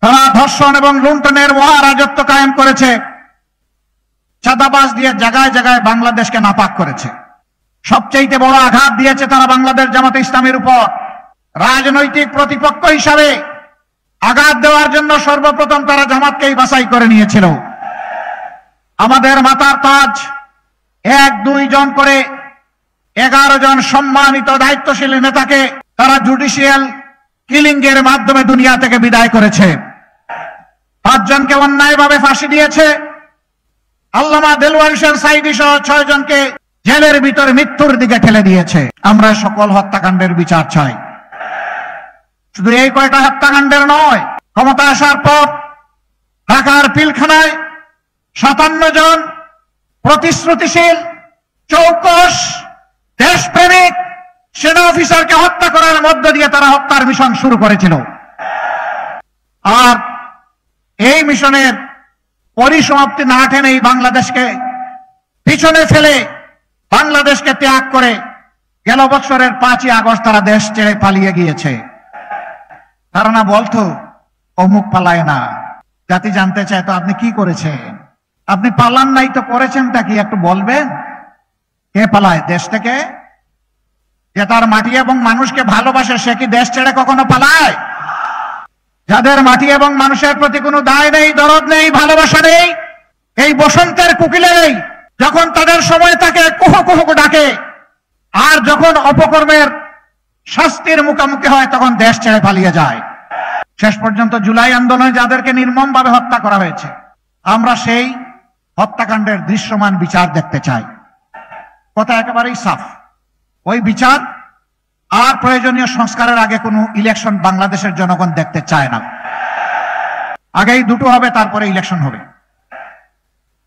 তারা ধর্ষণ এবং লুণ্ঠনের মহারাজত্ব কায়েম করেছে, চাঁদাবাজ দিয়ে জায়গায় জায়গায় বাংলাদেশকে নাপাক করেছে। সবচেয়ে বড় আঘাত দিয়েছে তারা বাংলাদেশ জামাতে ইসলামীর উপর। রাজনৈতিক প্রতিপক্ষ হিসাবে আঘাত দেওয়ার জন্য সর্বপ্রথম তারা জামাতকেই বাছাই করে নিয়েছিল। আমাদের মাথার তাজ 1-2 জন করে 11 জন সম্মানিত দায়িত্বশীল নেতাকে তারা জুডিশিয়াল কিলিং এর মাধ্যমে দুনিয়া থেকে বিদায় করেছে। 5 জনকে অন্যায়ভাবে ফাঁসি দিয়েছে। আল্লামা দেলওয়ার হোসেন সাঈদী সহ 6 জনকে জেলের ভিতরে মৃত্যুর দিকে ঠেলে দিয়েছে। আমরা সকল হত্যাকাণ্ডের বিচার চাই। শুধু এই কয়টা হত্যাকাণ্ডের নয়, ক্ষমতা আসার পর ঢাকার পিলখানায় 57 জন প্রতিশ্রুতিশীল, চৌকস, দেশপ্রেমিক সেনা অফিসারকে হত্যা করার মধ্য দিয়ে তারা হত্যার মিশন শুরু করেছিল। আর এই মিশনের পরিসমাপ্তি না টেনেই বাংলাদেশকে পিছনে ফেলে বাংলাদেশকে ত্যাগ করে গেল বছরের 5ই আগস্ট তারা দেশ ছেড়ে পালিয়ে গিয়েছে। তারা না বলতো অমুক পালায় না, জাতি জানতে চায় তো আপনি কি করেছেন? আপনি পালান নাই তো করেছেনটা কি একটু বলবেন? কে পালায় দেশ থেকে? যে তার মাটি এবং মানুষকে ভালোবাসে সে কি দেশ ছেড়ে কখনো পালায়? যাদের মাটি এবং মানুষের প্রতি কোনো দায় নেই, দরদ নেই, ভালোবাসা নেই, এই বসন্তের কুকিলে নেই, যখন তাদের সময় তাকে কুহু কুহু ডাকে, আর যখন অপকর্মের শাস্তির মুখোমুখি হয় তখন দেশ ছেড়ে পালিয়ে যায়। শেষ পর্যন্ত জুলাই আন্দোলনে যাদেরকে নির্মমভাবে হত্যা করা হয়েছে, আমরা সেই হত্যাকাণ্ডের দৃশ্যমান বিচার দেখতে চাই। কথা একেবারেই সাফ। ওই বিচার আর প্রয়োজনীয় সংস্কারের আগে কোনো ইলেকশন বাংলাদেশের জনগণ দেখতে চায় না। আগেই দুটো হবে, তারপরে ইলেকশন হবে।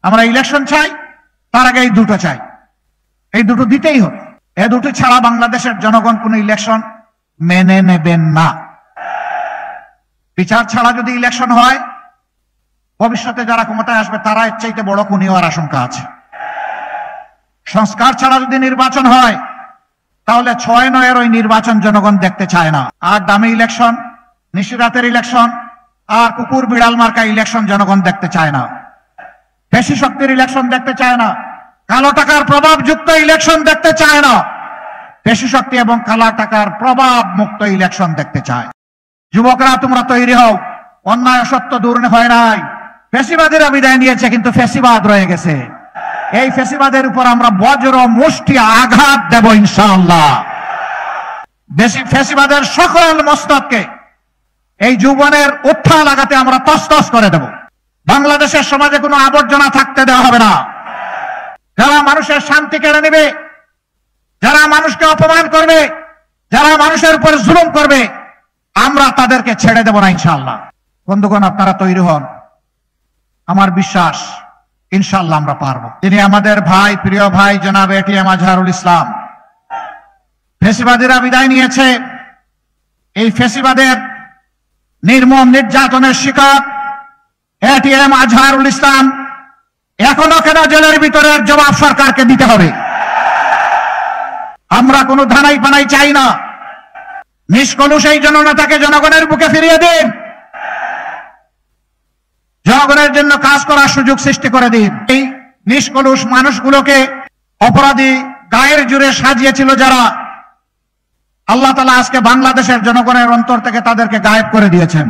আমরা ইলেকশন চাই, তার আগে এই দুটো চাই। এই দুটো দিতেই হবে। এ দুটো ছাড়া বাংলাদেশের জনগণ কোনো ইলেকশন মেনে নেবেন না। বিচার ছাড়া যদি ইলেকশন হয়, ভবিষ্যতে যারা ক্ষমতায় আসবে তারা এর চাইতে বড় খুনি হওয়ার আশঙ্কা আছে। সংস্কার ছাড়া যদি নির্বাচন হয়, তাহলে 6-9 ওই নির্বাচন জনগণ দেখতে চায় না। আর দামি ইলেকশন, নিশিরাতের ইলেকশন, আর কুকুর বিড়াল মার্কা ইলেকশন জনগণ দেখতে চায় না। বেশি শক্তির ইলেকশন দেখতে চায় না। কালো টাকার প্রভাবযুক্ত ইলেকশন দেখতে চায় না। বেশি শক্তি এবং কালো টাকার প্রভাব মুক্ত ইলেকশন দেখতে চায়। যুবকরা তোমরা তৈরি হও। অন্যায় অসত্য দূর হয় নাই। ফ্যাসিবাদীরা বিদায় নিয়েছে, কিন্তু ফ্যাসিবাদ রয়ে গেছে। এই ফ্যাসিবাদের উপর আমরা বজ্র মুষ্টি আঘাত দেব ইনশাআল্লাহ। বেশি ফ্যাসিবাদের সকল মস্তককে এই যৌবনের উত্থান লাগাতে আমরা তসতস করে দেব। বাংলাদেশের সমাজে কোনো আবর্জনা থাকতে দেওয়া হবে না। যারা মানুষের শান্তি কেড়ে নেবে, যারা মানুষকে অপমান করবে, যারা মানুষের উপর জুলুম করবে, আমরা তাদেরকে ছেড়ে দেব না ইনশাআল্লাহ। বন্ধুগণ, আপনারা তৈরি হন। আমার বিশ্বাস ইনশাআল্লাহ আমরা পারবো। তিনি আমাদের ভাই, প্রিয় ভাই জনাব এটিএম আজহারুল ইসলাম। ফ্যাসিবাদীরা বিদায় নিয়েছে। এই ফ্যাসিবাদের নির্মম নির্যাতনের শিকার এটিএম আজহারুল ইসলাম এখনো কেন জেলের ভিতরের জবাব সরকারকে দিতে হবে। আমরা কোনো ধানাই পানাই চাই না। নিষ্কলুষ এই জননেতাকে জনগণের বুকে ফিরিয়ে দিন। জনগণের জন্য কাজ করার সুযোগ সৃষ্টি করে দিন। এই নিষ্কলুষ মানুষগুলোকে অপরাধী গায়ের জুড়ে সাজিয়েছিল যারা, আল্লাহ তাআলা আজকে বাংলাদেশের জনগণের অন্তর থেকে তাদেরকে গায়েব করে দিয়েছেন।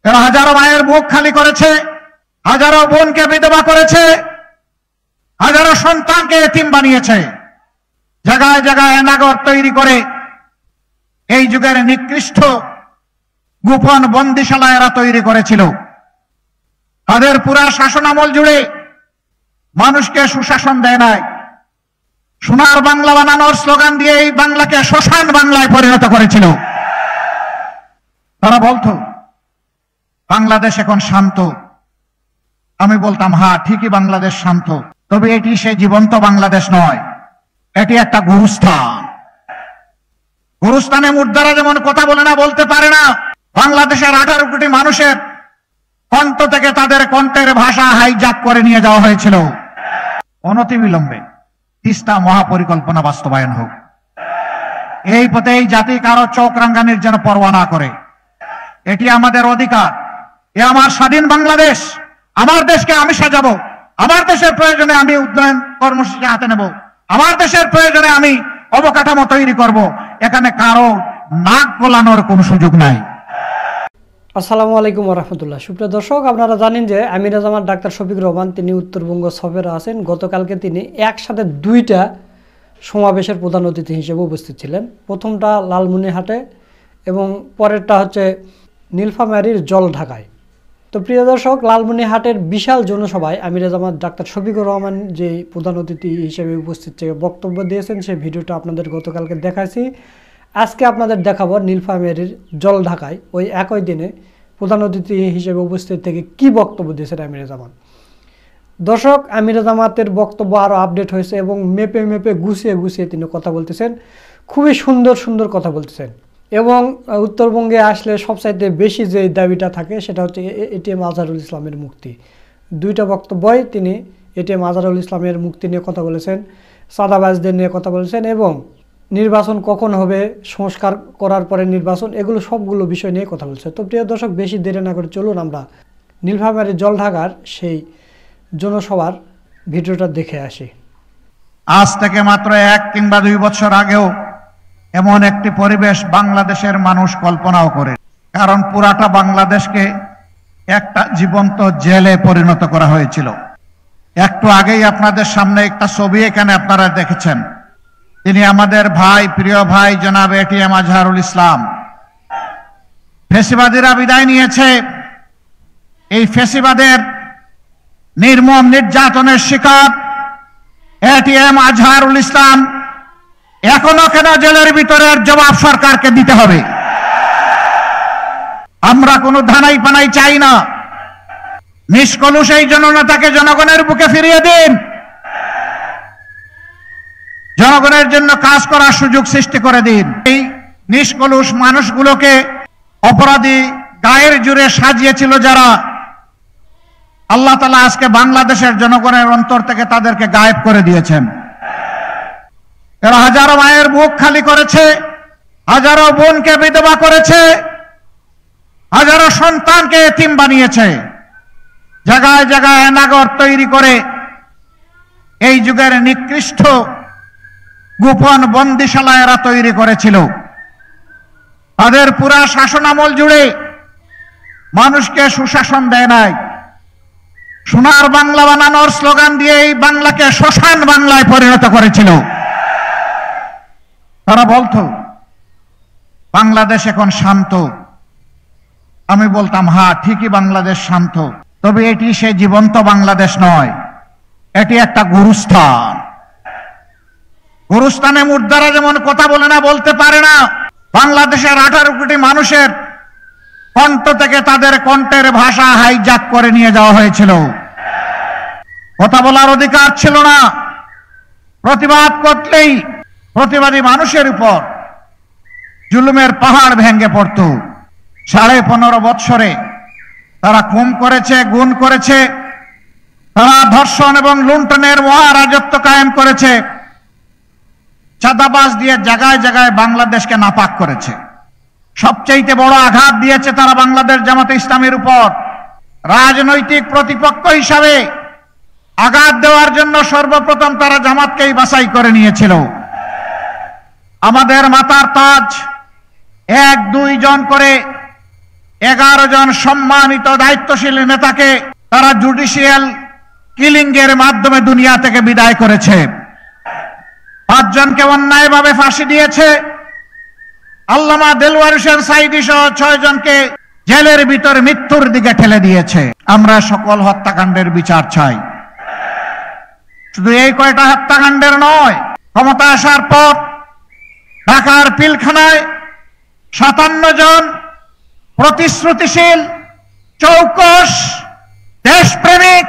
এরা হাজারো মায়ের বুক খালি করেছে, হাজারো বোনকে বিধবা করেছে, হাজারো সন্তানকে এতিম বানিয়েছে। জায়গায় জায়গায় নাগর তৈরি করে এই যুগের নিকৃষ্ট গোপন বন্দিশালা এরা তৈরি করেছিল। তাদের পুরা শাসনামল জুড়ে মানুষকে সুশাসন দেয় নাই। সোনার বাংলা বানানোর স্লোগান দিয়ে এই বাংলাকে শ্মশান বাংলায় পরিণত করেছিল। তারা বলতো বাংলাদেশ এখন শান্ত। আমি বলতাম হ্যাঁ ঠিকই, বাংলাদেশ শান্ত, তবে এটি সে জীবন্ত বাংলাদেশ নয়, এটি একটা গুরুস্থান। গুরুস্থানে মুর্দারা যেমন কথা বলে না, বলতে পারে না, বাংলাদেশের 18 কোটি মানুষের কণ্ঠ থেকে তাদের কণ্ঠের ভাষা হাইজ্যাক করে নিয়ে যাওয়া হয়েছিল। অনতিবিলম্বে তিস্তা মহাপরিকল্পনা বাস্তবায়ন হোক। এই পথে এই জাতি কারো চোখ রাঙ্গানির যেন পরোয়া না করে। এটি আমাদের অধিকার। এ আমার স্বাধীন বাংলাদেশ। আমার দেশকে আমি সাজাবো। আমার দেশের প্রয়োজনে আমি উন্নয়ন কর্মসূচি হাতে নেব। আমার দেশের প্রয়োজনে আমি অবকাঠামো তৈরি করব। এখানে কারো নাক গলানোর কোনো সুযোগ নাই। আসসালামু আলাইকুম রহমতুল্লাহ। সুপ্রিয় দর্শক, আপনারা জানেন যে আমির জামাত ডাক্তার শফিক রহমান তিনি উত্তরবঙ্গ সফরে আছেন। গতকালকে তিনি একসাথে দুইটা সমাবেশের প্রধান অতিথি হিসেবে উপস্থিত ছিলেন। প্রথমটা লালমনিরহাটে এবং পরেরটা হচ্ছে নীলফামারীর জলঢাকায়। তো প্রিয় দর্শক, লালমনিরহাটের বিশাল জনসভায় আমির জামাত ডাক্তার শফিকুর রহমান যে প্রধান অতিথি হিসেবে উপস্থিত থেকে বক্তব্য দিয়েছেন, সেই ভিডিওটা আপনাদের গতকালকে দেখাইছি। আজকে আপনাদের দেখাবো নীলফামারীর জলঢাকায় ওই একই দিনে প্রধান অতিথি হিসেবে উপস্থিত থেকে কি বক্তব্য দিয়েছেন আমির জামাত। দর্শক, আমির জামাতের বক্তব্য আরও আপডেট হয়েছে এবং মেপে মেপে গুছিয়ে গুছিয়ে তিনি কথা বলতেছেন। খুবই সুন্দর সুন্দর কথা বলতেছেন এবং উত্তরবঙ্গে আসলে সবচাইতে বেশি যে দাবিটা থাকে সেটা হচ্ছে এটিএম আজহারুল ইসলামের মুক্তি। দুইটা বক্তব্যই তিনি এটিএম আজহারুল ইসলামের মুক্তি নিয়ে কথা বলেছেন, চাঁদাবাজদের নিয়ে কথা বলেছেন এবং নির্বাচন কখন হবে, সংস্কার করার পরে নির্বাচন, এগুলো সবগুলো বিষয় নিয়ে কথা বলছে। তো প্রিয় দর্শক, বেশি দেরি না করে চলুন আমরা নীলফামারীর জলঢাকার সেই জনসভার ভিডিওটা দেখে আসি। আজ থেকে মাত্র 1 কিংবা 2 বছর আগেও এমন একটি পরিবেশ বাংলাদেশের মানুষ কল্পনাও করে, কারণ পুরাটা বাংলাদেশকে একটা জীবন্ত জেলে পরিণত করা হয়েছিল। একটু আগেই আপনাদের সামনে একটা ছবি এখানে আপনারা দেখেছেন। তিনি আমাদের ভাই, প্রিয় ভাই জনাব এটিএম আজহারুল ইসলাম। ফ্যাসিবাদীরা বিদায় নিয়েছে। এই ফ্যাসিবাদের নির্মম নির্যাতনের শিকার এটিএম আজহারুল ইসলাম এখনো কেন জেলের ভিতরের জবাব সরকারকে দিতে হবে। আমরা কোনো ধানাই পানাই চাই না। নিষ্কলুষ এই জননেতাকে জনগণের বুকে ফিরিয়ে দিন। জনগণের জন্য কাজ করার সুযোগ সৃষ্টি করে দিন। এই নিষ্কলুষ মানুষগুলোকে অপরাধী গায়ের জুড়ে সাজিয়েছিল যারা, আল্লাহ তাআলা আজকে বাংলাদেশের জনগণের অন্তর থেকে তাদেরকে গায়েব করে দিয়েছেন। এরা হাজারো মায়ের বুক খালি করেছে, হাজারো বোনকে বিধবা করেছে, হাজারো সন্তানকে এতিম বানিয়েছে, জায়গায় জায়গায় নাগর তৈরি করে এই যুগের নিকৃষ্ট গোপন বন্দিশালা এরা তৈরি করেছিল। তাদের পুরা শাসনামল জুড়ে মানুষকে সুশাসন দেয় নাই। সোনার বাংলা বানানোর স্লোগান দিয়ে এই বাংলাকে শ্মশান বাংলায় পরিণত করেছিল। তারা বলতো বাংলাদেশ এখন শান্ত। আমি বলতাম, হ্যাঁ ঠিকই, বাংলাদেশ শান্ত, তবে এটি সে জীবন্ত বাংলাদেশ নয়, এটি একটা গুরুস্থান। গুরুস্থানে মুর্দারা যেমন কথা বলে না, বলতে পারে না, বাংলাদেশের 18 কোটি মানুষের কণ্ঠ থেকে তাদের কণ্ঠের ভাষা হাইজ্যাক করে নিয়ে যাওয়া হয়েছিল। কথা বলার অধিকার ছিল না। প্রতিবাদ করলেই প্রতিবাদী মানুষের উপর জুলুমের পাহাড় ভেঙে পড়ত। 15.5 বৎসরে তারা খুন করেছে, গুম করেছে, তারা ধর্ষণ এবং লুণ্ঠনের মহারাজত্ব কায়েম করেছে, চাঁদাবাজ দিয়ে জায়গায় জায়গায় বাংলাদেশকে নাপাক করেছে। সবচেয়ে বড় আঘাত দিয়েছে তারা বাংলাদেশ জামাতে ইসলামীর উপর। রাজনৈতিক প্রতিপক্ষ হিসাবে আঘাত দেওয়ার জন্য সর্বপ্রথম তারা জামাতকেই বাছাই করে নিয়েছিল। আমাদের মাথার তাজ 1-2 জন করে 11 জন সম্মানিত দায়িত্বশীল নেতাকে তারা জুডিশিয়াল কিলিং এর মাধ্যমে দুনিয়া থেকে বিদায় করেছে। 5 জনকে অন্যায়ভাবে ফাঁসি দিয়েছে। আল্লামা দেলওয়ার হোসেন সাইদি সহ 6 জনকে জেলের ভিতর মৃত্যুর দিকে ঠেলে দিয়েছে। আমরা সকল হত্যাকাণ্ডের বিচার চাই। শুধু এই কয়টা হত্যাকাণ্ডের নয়, ক্ষমতা আসার পর ঢাকার পিলখানায় 57 জন প্রতিশ্রুতিশীল, চৌকস, দেশপ্রেমিক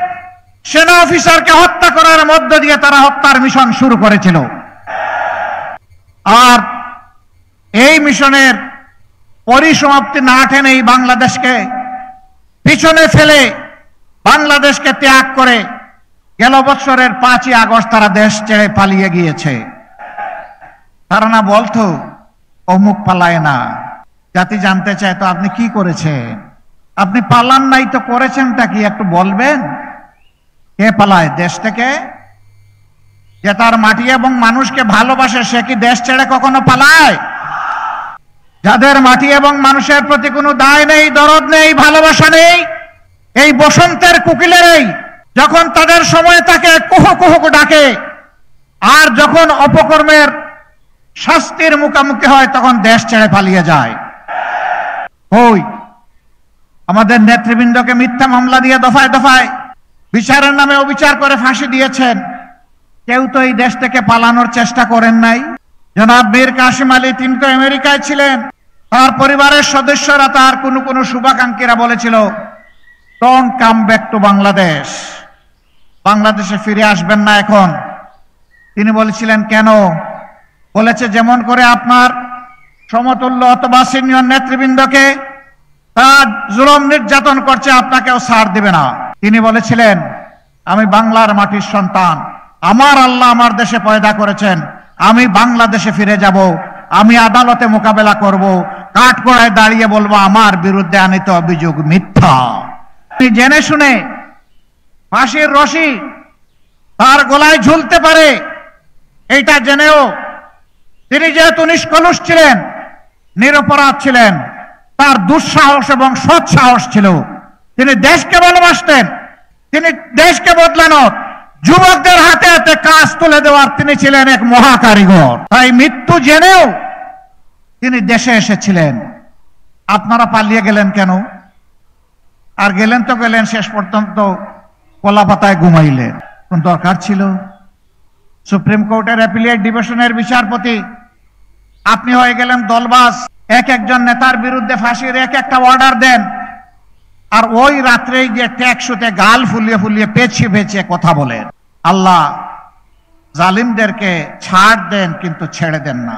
সেনা অফিসারকে হত্যা করার মধ্য দিয়ে তারা হত্যার মিশন শুরু করেছিল। আর এই মিশনের পরিসমাপ্তি না টেনেই বাংলাদেশকে পিছনে ফেলে বাংলাদেশকে ত্যাগ করে গেল বছরের 5ই আগস্ট তারা দেশ ছেড়ে পালিয়ে গিয়েছে। তারা না বলতো অমুক পালায় না, জাতি জানতে চায়, তো আপনি কি করেছেন? আপনি পালান নাই তো করেছেনটা কি একটু বলবেন? কে পালায় দেশ থেকে? যে তার মাটি এবং মানুষকে ভালোবাসে সে কি দেশ ছেড়ে কখনো পালায়? যাদের মাটি এবং মানুষের প্রতি কোনো দায় নেই, দরদ নেই, ভালোবাসা নেই, এই বসন্তের কোকিলেরই যখন তাদের সময় তাকে কুহু কুহু ডাকে, আর যখন অপকর্মের শাস্তির মুখোমুখি হয় তখন দেশ ছেড়ে পালিয়ে যায়। ওই আমাদের নেতৃবৃন্দকে মিথ্যা মামলা দিয়ে দফায় দফায় বিচারের নামে অবিচার করে ফাঁসি দিয়েছেন। কেউ তো এই দেশ থেকে পালানোর চেষ্টা করেন নাই। জনাব মীর কাসিম আলী, তিনি তো আমেরিকায় ছিলেন। তার পরিবারের সদস্যরা, তার কোনো শুভাকাঙ্ক্ষীরা বলেছিল, don't come back to Bangladesh, বাংলাদেশে ফিরে আসবেন না এখন। তিনি বলেছিলেন কেন? বলেছে যেমন করে আপনার সমতুল্য অথবা সিনিয়র নেতৃবৃন্দকে তার জুলুম নির্যাতন করছে, আপনাকেও ছাড় দিবে না। তিনি বলেছিলেন, আমি বাংলার মাটির সন্তান, আমার আল্লাহ আমার দেশে পয়দা করেছেন, আমি বাংলাদেশে ফিরে যাব, আমি আদালতে মোকাবেলা করব, কাঠগড়ায় দাঁড়িয়ে বলবো আমার বিরুদ্ধে আনিত অভিযোগ মিথ্যা। তিনি জেনে শুনে ফাঁসির রশি তার গলায় ঝুলতে পারে এইটা জেনেও তিনি যেহেতু নিষ্কলুষ ছিলেন, নিরপরাধ ছিলেন, তার দুঃসাহস এবং সৎসাহস ছিল। তিনি দেশকে ভালোবাসতেন, তিনি দেশকে বদলানোর, যুবকদের হাতে হাতে কাজ তুলে দেওয়ার তিনি ছিলেন এক মহাকারিগর। তাই মৃত্যু জেনেও তিনি দেশে এসেছিলেন। আপনারা পালিয়ে গেলেন কেন? আর গেলেন তো গেলেন, শেষ পর্যন্ত কলা পাতায় ঘুমাইলেন। কোন দরকার ছিল? সুপ্রিম কোর্টের অ্যাপিলেট ডিভিশনের বিচারপতি আপনি হয়ে গেলেন দলবাজ। এক একজন নেতার বিরুদ্ধে ফাঁসির এক একটা অর্ডার দেন, আর ওই রাত্রেই গিয়ে ট্যাক্সুতে গাল ফুলিয়ে ফুলিয়ে পেছিয়ে পেছিয়ে কথা বলেন। আল্লাহ জালিমদেরকে ছাড় দেন কিন্তু ছেড়ে দেন না।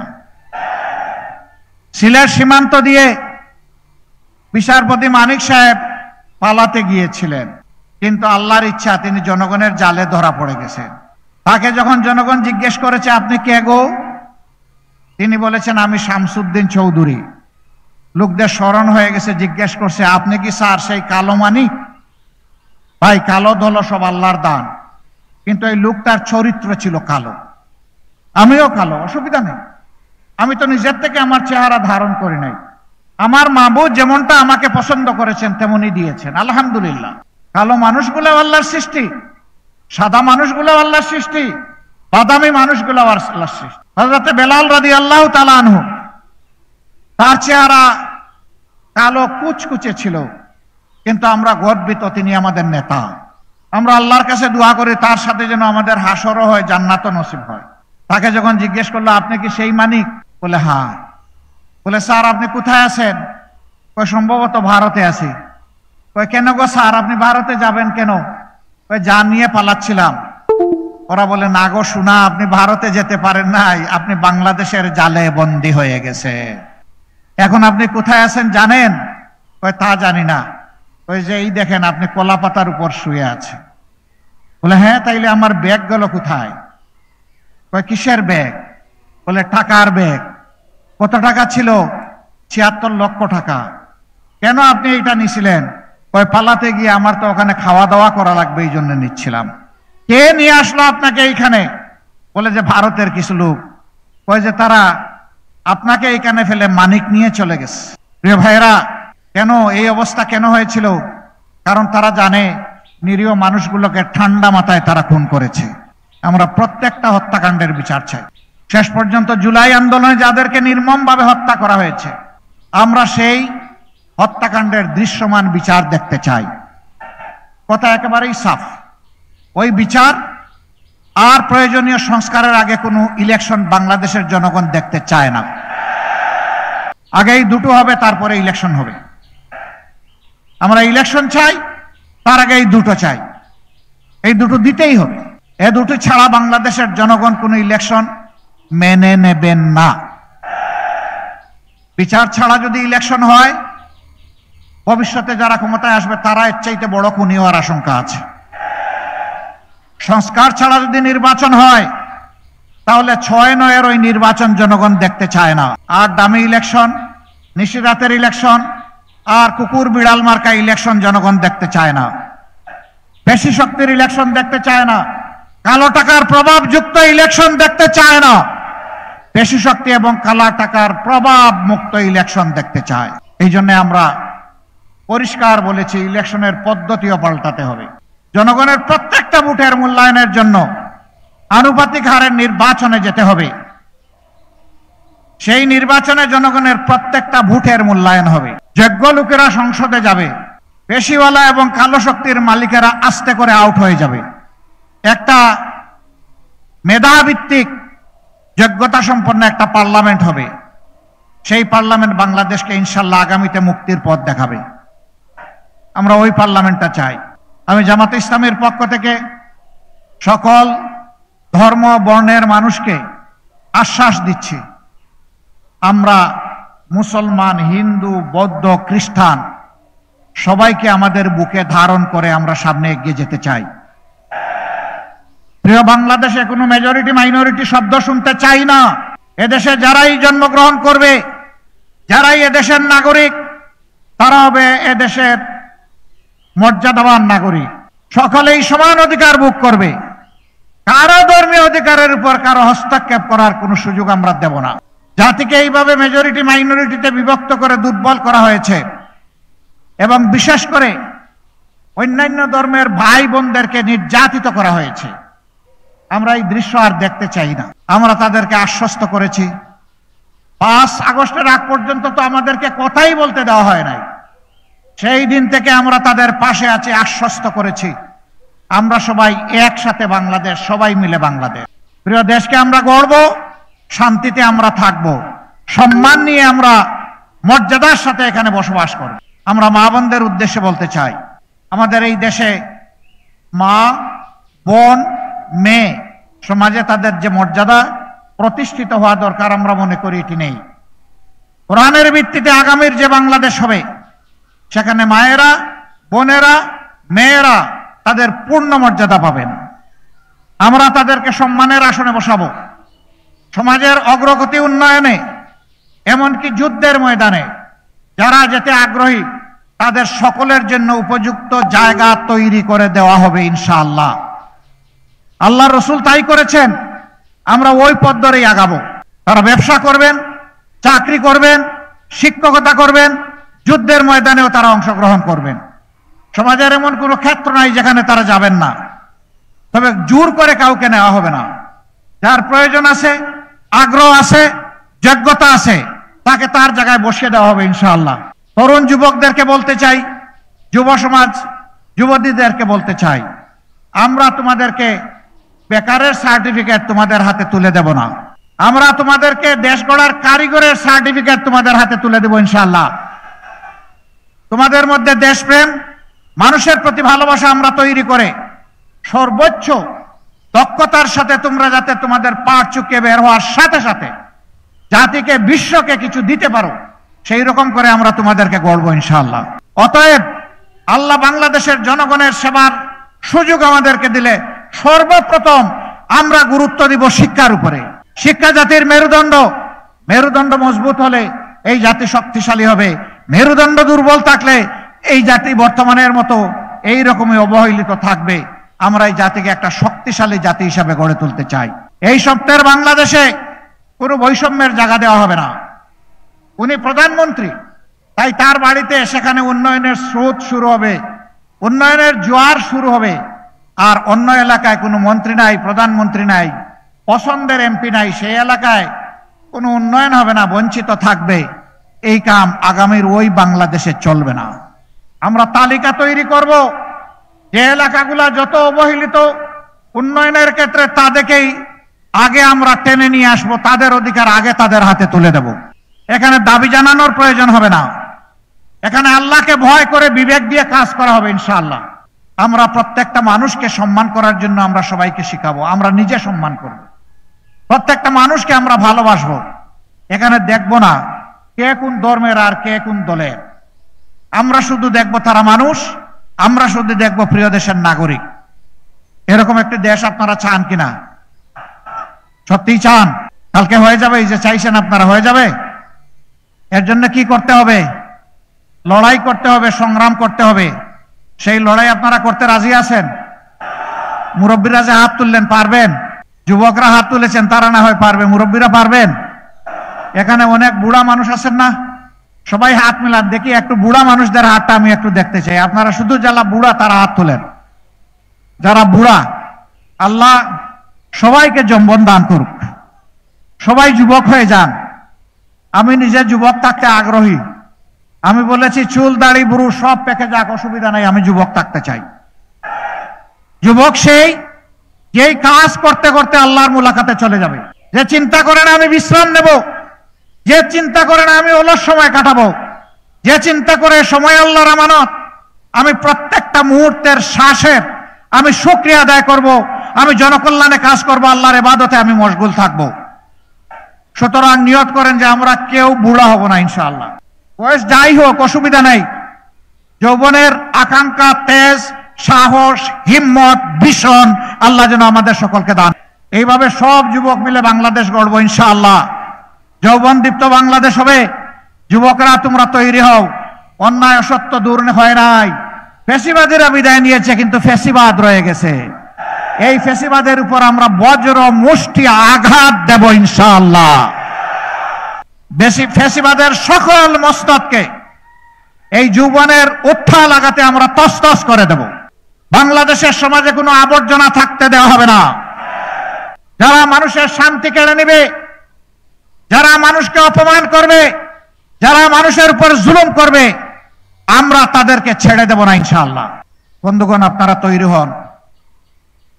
সিলেট সীমান্ত দিয়ে বিচারপতি মানিক সাহেব পালাতে গিয়েছিলেন, কিন্তু আল্লাহর ইচ্ছা তিনি জনগণের জালে ধরা পড়ে গেছেন। তাকে যখন জনগণ জিজ্ঞেস করেছে আপনি কে গো, তিনি বলেছেন আমি শামসুদ্দিন চৌধুরী। লোকদের স্মরণ হয়ে গেছে, জিজ্ঞেস করছে আপনি কি স্যার সেই কালো মানিক? ভাই কালো ধলো সব আল্লাহর দান, কিন্তু এই লোকটার চরিত্র ছিল কালো। আমিও কালো, অসুবিধা নেই, আমি তো নিজের থেকে আমার চেহারা ধারণ করি নাই। আমার মাবুদ যেমনটা আমাকে পছন্দ করেছেন তেমনই দিয়েছেন, আলহামদুলিল্লাহ। কালো মানুষগুলো আল্লাহর সৃষ্টি, সাদা মানুষগুলো আল্লাহর সৃষ্টি, বাদামি মানুষগুলো আল্লাহর সৃষ্টি। হযরত বেলাল রাদিয়াল্লাহু তাআলা আনহু, তার চেহারা কালো কুচকুচে ছিল, কিন্তু আমরা গর্বিত তিনি আমাদের নেতা। আমরা আল্লাহর কাছে দোয়া করি তার সাথে যেন আমাদের হাসরও হয়, জান্নাতও নসিব হয়। তাকে যখন জিজ্ঞেস করলো আপনি কি সেই মানিক? বলে হ্যাঁ। বলে স্যার আপনি কোথায় আছেন? কই সম্ভবত ভারতে আছি। কই কেন গো স্যার, আপনি ভারতে যাবেন কেন? কই যা নিয়ে পালাচ্ছিলাম। ওরা বলে না গো শোনা, আপনি ভারতে যেতে পারেন নাই, আপনি বাংলাদেশের জালে বন্দী হয়ে গেছে। এখন আপনি কোথায় আছেন জানেন? কই তা জানি না। ওই যে এই দেখেন আপনি কলা পাতার উপর শুয়ে আছেন। বলে হ্যাঁ, তাইলে আমার ব্যাগ গেল কোথায়? কই কিসের ব্যাগ? বলে টাকার ব্যাগ। কত টাকা ছিল? ৭৬ লক্ষ টাকা। কেন আপনি এটা নিছিলেন? কই পালাতে গিয়ে আমার তো ওখানে খাওয়া দাওয়া করা লাগবে, এই জন্য নিচ্ছিলাম। কে নিয়ে আসলো আপনাকে এইখানে? বলে যে ভারতের কিছু লোক। কই যে তারা আপনাকে এইখানে ফেলে মানিক নিয়ে চলে গেছে। প্রিয় ভাইরা, কেন এই অবস্থা কেন হয়েছিল? কারণ তারা জানে নিরীহ মানুষগুলোকে ঠান্ডা মাথায় তারা খুন করেছে। আমরা প্রত্যেকটা হত্যাকাণ্ডের বিচার চাই। শেষ পর্যন্ত জুলাই আন্দোলনে যাদেরকে নির্মমভাবে হত্যা করা হয়েছে, আমরা সেই হত্যাকাণ্ডের দৃশ্যমান বিচার দেখতে চাই। কথা একেবারেই সাফ। ওই বিচার আর প্রয়োজনীয় সংস্কারের আগে কোনো ইলেকশন বাংলাদেশের জনগণ দেখতে চায় না। আগেই দুটো হবে, তারপরে ইলেকশন হবে। আমরা ইলেকশন চাই, তার আগে এই দুটো চাই। এই দুটো দিতেই হবে। এ দুটো ছাড়া বাংলাদেশের জনগণ কোনো ইলেকশন মেনে নেবেন না। বিচার ছাড়া যদি ইলেকশন হয়, ভবিষ্যতে যারা ক্ষমতায় আসবে তারা এর চাইতে বড় খুনি হওয়ার আশঙ্কা আছে। সংস্কার ছাড়া যদি নির্বাচন হয়, তাহলে ৬-৯ ওই নির্বাচন জনগণ দেখতে চায় না। আর দামি ইলেকশন, নিশিরাতের ইলেকশন আর কুকুর বিড়াল মার্কা ইলেকশন জনগণ দেখতে চায় না। পেশি শক্তির ইলেকশন দেখতে চায় না। কালো টাকার প্রভাবযুক্ত ইলেকশন দেখতে চায় না। পেশি শক্তি এবং কালো টাকার প্রভাব মুক্ত ইলেকশন দেখতে চায়। এই জন্য আমরা পরিষ্কার বলেছি, ইলেকশনের পদ্ধতিও পাল্টাতে হবে। জনগণের প্রত্যেকটা ভোটের মূল্যায়নের জন্য আনুপাতিক হারে নির্বাচনে যেতে হবে। সেই নির্বাচনে জনগণের প্রত্যেকটা ভোটের মূল্যায়ন হবে। যোগ্য লোকেরা সংসদে যাবে, পেশিওয়ালা এবং কালো শক্তির মালিকেরা আস্তে করে আউট হয়ে যাবে। একটা মেধাভিত্তিক যোগ্যতা সম্পন্ন একটা পার্লামেন্ট হবে। সেই পার্লামেন্ট বাংলাদেশকে ইনশাল্লাহ আগামীতে মুক্তির পথ দেখাবে। আমরা ওই পার্লামেন্টটা চাই। আমি জামাতে ইসলামের পক্ষ থেকে সকল ধর্ম বর্ণের মানুষকে আশ্বাস দিচ্ছি, আমরা মুসলমান, হিন্দু, বৌদ্ধ, খ্রিস্টান সবাইকে আমাদের বুকে ধারণ করে আমরা সামনে এগিয়ে যেতে চাই। প্রিয় বাংলাদেশে কোনো মেজরিটি মাইনরিটি শব্দ শুনতে চাই না। এদেশে যারাই জন্মগ্রহণ করবে, যারাই এদেশের নাগরিক, তারা হবে এদেশের মর্যাদাবান নাগরিক। সকলেই সমান অধিকার ভোগ করবে। কারো ধর্মীয় অধিকারের উপর কারো হস্তক্ষেপ করার কোনো সুযোগ আমরা দেব না। জাতিকে এইভাবে মেজরিটি মাইনরিটিতে বিভক্ত করে দুর্বল করা হয়েছে এবং বিশেষ করে অন্যান্য ধর্মের ভাই বোনদেরকে নির্যাতিত করা হয়েছে। আমরা এই দৃশ্য আর দেখতে চাই না। আমরা তাদেরকে আশ্বস্ত করেছি। 5 আগস্টের আগ পর্যন্ত তো আমাদেরকে কথাই বলতে দেওয়া হয় নাই। সেই দিন থেকে আমরা তাদের পাশে আছি, আশ্বস্ত করেছি আমরা সবাই একসাথে বাংলাদেশ, সবাই মিলে বাংলাদেশ। প্রিয় দেশকে আমরা গড়ব, শান্তিতে আমরা থাকব, সম্মান নিয়ে আমরা মর্যাদার সাথে এখানে বসবাস করব। আমরা মা বোনদের উদ্দেশ্যে বলতে চাই, আমাদের এই দেশে মা, বোন, মেয়ে সমাজে তাদের যে মর্যাদা প্রতিষ্ঠিত হওয়া দরকার, আমরা মনে করি এটি নেই। কোরআনের ভিত্তিতে আগামীর যে বাংলাদেশ হবে, সেখানে মায়েরা, বোনেরা, মেয়েরা তাদের পূর্ণ মর্যাদা পাবেন। আমরা তাদেরকে সম্মানের আসনে বসাবো। সমাজের অগ্রগতি উন্নয়নে, এমনকি যুদ্ধের ময়দানে যারা যেতে আগ্রহী, তাদের সকলের জন্য উপযুক্ত জায়গা তৈরি করে দেওয়া হবে ইনশাআল্লাহ। আল্লাহ রসুল তাই করেছেন, আমরা ওই পথ ধরেই আগাবো। তারা ব্যবসা করবেন, চাকরি করবেন, শিক্ষকতা করবেন, যুদ্ধের ময়দানেও তারা অংশগ্রহণ করবেন। সমাজের এমন কোনো ক্ষেত্র নাই যেখানে তারা যাবেন না। তবে জোর করে কাউকে নেওয়া হবে না। যার প্রয়োজন আছে, আগ্রহ আছে, যোগ্যতা আছে, তাকে তার জায়গায় বসিয়ে দেওয়া হবে ইনশাআল্লাহ। তরুণ যুবকদেরকে বলতে চাই, যুব সমাজ, যুবতীদেরকে বলতে চাই, আমরা তোমাদেরকে বেকারের সার্টিফিকেট তোমাদের হাতে তুলে দেব না। আমরা তোমাদেরকে দেশ গড়ার কারিগরের সার্টিফিকেট তোমাদের হাতে তুলে দেব ইনশাআল্লাহ। তোমাদের মধ্যে দেশপ্রেম, মানুষের প্রতি ভালোবাসা আমরা তৈরি করে সর্বোচ্চ দক্ষতার সাথে তোমরা যাতে তোমাদের পাট চুকিয়ে বের হওয়ার সাথে সাথে জাতিকে, বিশ্বকে কিছু দিতে পারো, সেই রকম করে আমরা তোমাদেরকে গড়বো ইনশাআল্লাহ। অতএব আল্লাহ বাংলাদেশের জনগণের সেবার সুযোগ আমাদেরকে দিলে সর্বপ্রথম আমরা গুরুত্ব দিব শিক্ষার উপরে। শিক্ষা জাতির মেরুদণ্ড। মেরুদণ্ড মজবুত হলে এই জাতি শক্তিশালী হবে। মেরুদণ্ড দুর্বল থাকলে এই জাতি বর্তমানের মতো এই রকমই অবহেলিত থাকবে। আমরা এই জাতিকে একটা শক্তিশালী জাতি হিসাবে গড়ে তুলতে চাই। এই সপ্তাহের বাংলাদেশে কোনো বৈষম্যের জায়গা দেওয়া হবে না। উনি প্রধানমন্ত্রী, তাই তার বাড়িতে সেখানে উন্নয়নের স্রোত শুরু হবে, উন্নয়নের জোয়ার শুরু হবে। আর অন্য এলাকায় কোনো মন্ত্রী নাই, প্রধানমন্ত্রী নাই, পছন্দের এমপি নাই, সেই এলাকায় কোনো উন্নয়ন হবে না, বঞ্চিত থাকবে। এই কাম আগামীর ওই বাংলাদেশে চলবে না। আমরা তালিকা তৈরি করব, যে এলাকাগুলা যত অবহেলিত উন্নয়নের ক্ষেত্রে, তাদেরকেই আগে আমরা টেনে নিয়ে আসবো, তাদের অধিকার আগে তাদের হাতে তুলে দেব। এখানে দাবি জানানোর প্রয়োজন হবে না। এখানে আল্লাহকে ভয় করে বিবেক দিয়ে কাজ করা হবে ইনশাআল্লাহ। আমরা প্রত্যেকটা মানুষকে সম্মান করার জন্য আমরা সবাইকে শিখাবো। আমরা নিজে সম্মান করব, প্রত্যেকটা মানুষকে আমরা ভালোবাসবো। এখানে দেখব না কে কোন ধর্মের আর কে কোন দলের। আমরা শুধু দেখব তারা মানুষ, আমরা শুধু দেখব প্রিয় দেশের নাগরিক। এরকম একটি দেশ আপনারা চান কিনা? সত্যিই চান? কালকে হয়ে যাবে? এই যে চাইছেন আপনারা, হয়ে যাবে? এর জন্য কি করতে হবে? লড়াই করতে হবে, সংগ্রাম করতে হবে। সেই লড়াই আপনারা করতে রাজি আছেন? মুরব্বীরা যে হাত তুললেন, পারবেন? যুবকরা হাত তুলেছেন, তারা না হয় পারবে, মুরব্বীরা পারবেন? এখানে অনেক বুড়া মানুষ আছেন না? সবাই হাত মিলান দেখি, একটু বুড়া মানুষদের হাতটা আমি একটু দেখতে চাই। আপনারা শুধু যারা বুড়া তারা হাত তোলেন। যারা বুড়া, আল্লাহ সবাইকে যৌবন দান করুক, সবাই যুবক হয়ে যান। আমি নিজে যুবক থাকতে আগ্রহী। আমি বলেছি চুল দাড়ি বুড়ো সব পেকে যাক, অসুবিধা নাই, আমি যুবক থাকতে চাই। যুবক সেই যেই কাজ করতে করতে আল্লাহর মুলাকাতে চলে যাবে, যে চিন্তা করে না আমি বিশ্রাম নেব, যে চিন্তা করে না আমি অলস সময় কাটাবো, যে চিন্তা করে সময় আল্লাহর আমানত, আমি প্রত্যেকটা মুহূর্তের শ্বাসের আমি শুকরিয়া আদায় করব, আমি জনকল্যাণে কাজ করব, আল্লাহর ইবাদতে আমি মশগুল থাকব। সুতরাং নিয়ত করেন যে আমরা কেউ বুড়া হব না ইনশাআল্লাহ। বয়স যাই হোক অসুবিধা নাই, যৌবনের আকাঙ্ক্ষা, তেজ, সাহস, হিম্মত, ভীষণ আল্লাহ যেন আমাদের সকলকে দান। এইভাবে সব যুবক মিলে বাংলাদেশ গড়ব ইনশাআল্লাহ। যৌবন দীপ্ত বাংলাদেশ হবে। যুবকরা তোমরা তৈরি হও। অন্যায় অসত্য দূর হয় নাই, ফ্যাসিবাদীরা বিদায় নিয়েছে, কিন্তু ফ্যাসিবাদ রয়ে গেছে। এই ফ্যাসিবাদের উপর আমরা বজ্র মুষ্টি আঘাত দেব ইনশাআল্লাহ। বেশি ফ্যাসিবাদের সকল মস্তককে এই যৌবনের উত্থা লাগাতে আমরা তসতস করে দেব। বাংলাদেশের সমাজে কোনো আবর্জনা থাকতে দেওয়া হবে না। যারা মানুষের শান্তি কেড়ে নেবে, যারা মানুষকে অপমান করবে, যারা মানুষের উপর জুলুম করবে, আমরা তাদেরকে ছেড়ে দেব না ইনশাআল্লাহ। বন্ধুগণ, আপনারা তৈরি হন।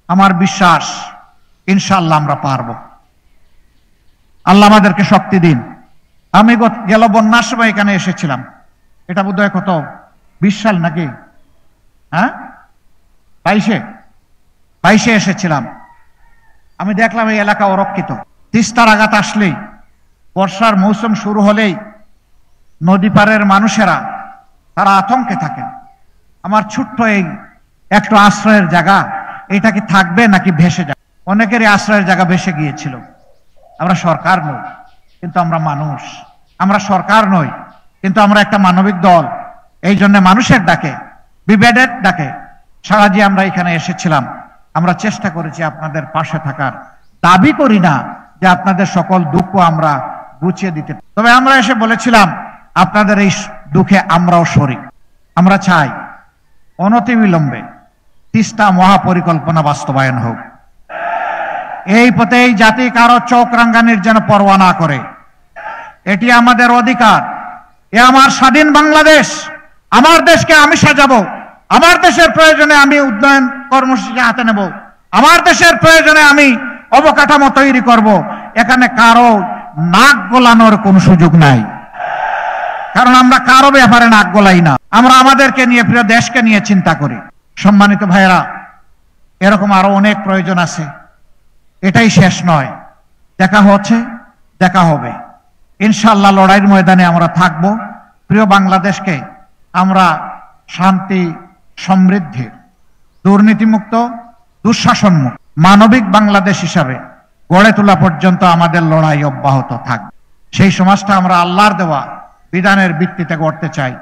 আমার বিশ্বাস ইনশাআল্লাহ আমরা পারব। আল্লাহ আমাদেরকে শক্তি দিন। আমি গেল বন্যার সময় এখানে এসেছিলাম, এটা বোধহয় কত 20 সাল নাকি, হ্যাঁ 22-এ এসেছিলাম। আমি দেখলাম এই এলাকা অরক্ষিত। তিস্তার আঘাত আসলেই, বর্ষার মৌসুম শুরু হলেই নদী পাড়ের মানুষেরা তারা আতঙ্কে থাকেন। আমার ছোট্ট এই একটু আশ্রয়ের জায়গা, এটা কি থাকবে নাকি ভেসে যাবে? অনেকেরই আশ্রয়ের জায়গা ভেসে গিয়েছিল। আমরা সরকার নই, কিন্তু আমরা মানুষ। আমরা সরকার নই, কিন্তু আমরা একটা মানবিক দল। এই জন্য মানুষের ডাকে, বিবেদের ডাকে সারা দিয়ে আমরা এখানে এসেছিলাম। আমরা চেষ্টা করেছি আপনাদের পাশে থাকার। দাবি করি না যে আপনাদের সকল দুঃখ আমরা গুছিয়ে দিতে, তবে আমরা এসে বলেছিলাম আপনাদের এই দুঃখে আমরাও শরীক। আমরা চাই অনতিবিলম্বে তিস্তা মহাপরিকল্পনা বাস্তবায়ন হোক। এই পথে এই জাতি কারো চোখ রাঙ্গানির যেন পরোয়া না করে। এটি আমাদের অধিকার। এ আমার স্বাধীন বাংলাদেশ। আমার দেশকে আমি সাজাবো। আমার দেশের প্রয়োজনে আমি উন্নয়ন কর্মসূচি হাতে নেব। আমার দেশের প্রয়োজনে আমি অবকাঠামো তৈরি করব। এখানে কারো নাক গলানোর কোনো সুযোগ নাই, কারণ আমরা কারো ব্যাপারে নাক গলাই না। আমরা আমাদেরকে নিয়ে, প্রিয় দেশকে নিয়ে চিন্তা করি। সম্মানিত ভাইয়েরা, এরকম আরো অনেক প্রয়োজন আছে। এটাই শেষ নয়। দেখা হচ্ছে, দেখা হবে ইনশাআল্লাহ। লড়াইয়ের ময়দানে আমরা থাকব। প্রিয় বাংলাদেশকে আমরা শান্তি, সমৃদ্ধি, দুর্নীতিমুক্ত, দুঃশাসনমুক্ত মানবিক বাংলাদেশ হিসাবে গড়ে তোলা পর্যন্ত আমাদের লড়াই অব্যাহত থাকবে। সেই সমাজটা আমরা আল্লাহর দেওয়া বিধানের ভিত্তিতে গড়তে চাই,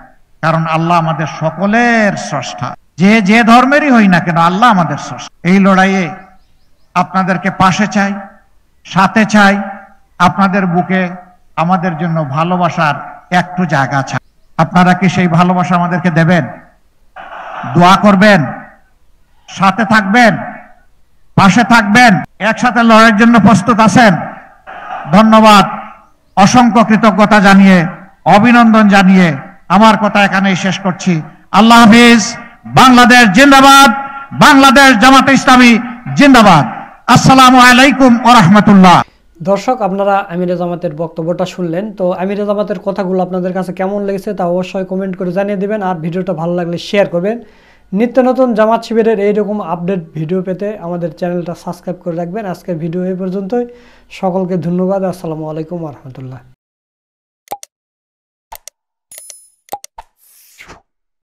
কারণ আল্লাহ আমাদের সকলের স্রষ্টা। যে ধর্মেরই হই না কেন, আল্লাহ আমাদের স্রষ্টা। এই লড়াইয়ে আপনাদেরকে পাশে চাই, সাথে চাই। আপনাদের বুকে আমাদের জন্য ভালোবাসার একটু জায়গা চাই। আপনারা কি সেই ভালোবাসা আমাদেরকে দেবেন? দোয়া করবেন, সাথে থাকবেন, পাশে থাকবেন, একসাথে লড়াইয়ের জন্য প্রস্তুত আছেন? ধন্যবাদ। অসংখ্য কৃতজ্ঞতা জানিয়ে, অভিনন্দন জানিয়ে আমার কথা এখানেই শেষ করছি। আল্লাহ হাফিজ। বাংলাদেশ জিন্দাবাদ। বাংলাদেশ জামাতে ইসলামী জিন্দাবাদ। আসসালামু আলাইকুম ওয়া রাহমাতুল্লাহ। দর্শক, আপনারা আমিরে জামাতের বক্তব্যটা শুনলেন। তো আমিরে জামাতের কথাগুলো আপনাদের কাছে কেমন লেগেছে তা অবশ্যই কমেন্ট করে জানিয়ে দিবেন। আর ভিডিওটা ভালো লাগলে শেয়ার করবেন। নিত্য নতুন জামাত শিবিরের এইরকম আপডেট ভিডিও পেতে আমাদের চ্যানেলটা সাবস্ক্রাইব করে রাখবেন। আজকের ভিডিও এই পর্যন্তই। সকলকে ধন্যবাদ। আসসালামু আলাইকুম ওয়া রাহমাতুল্লাহ।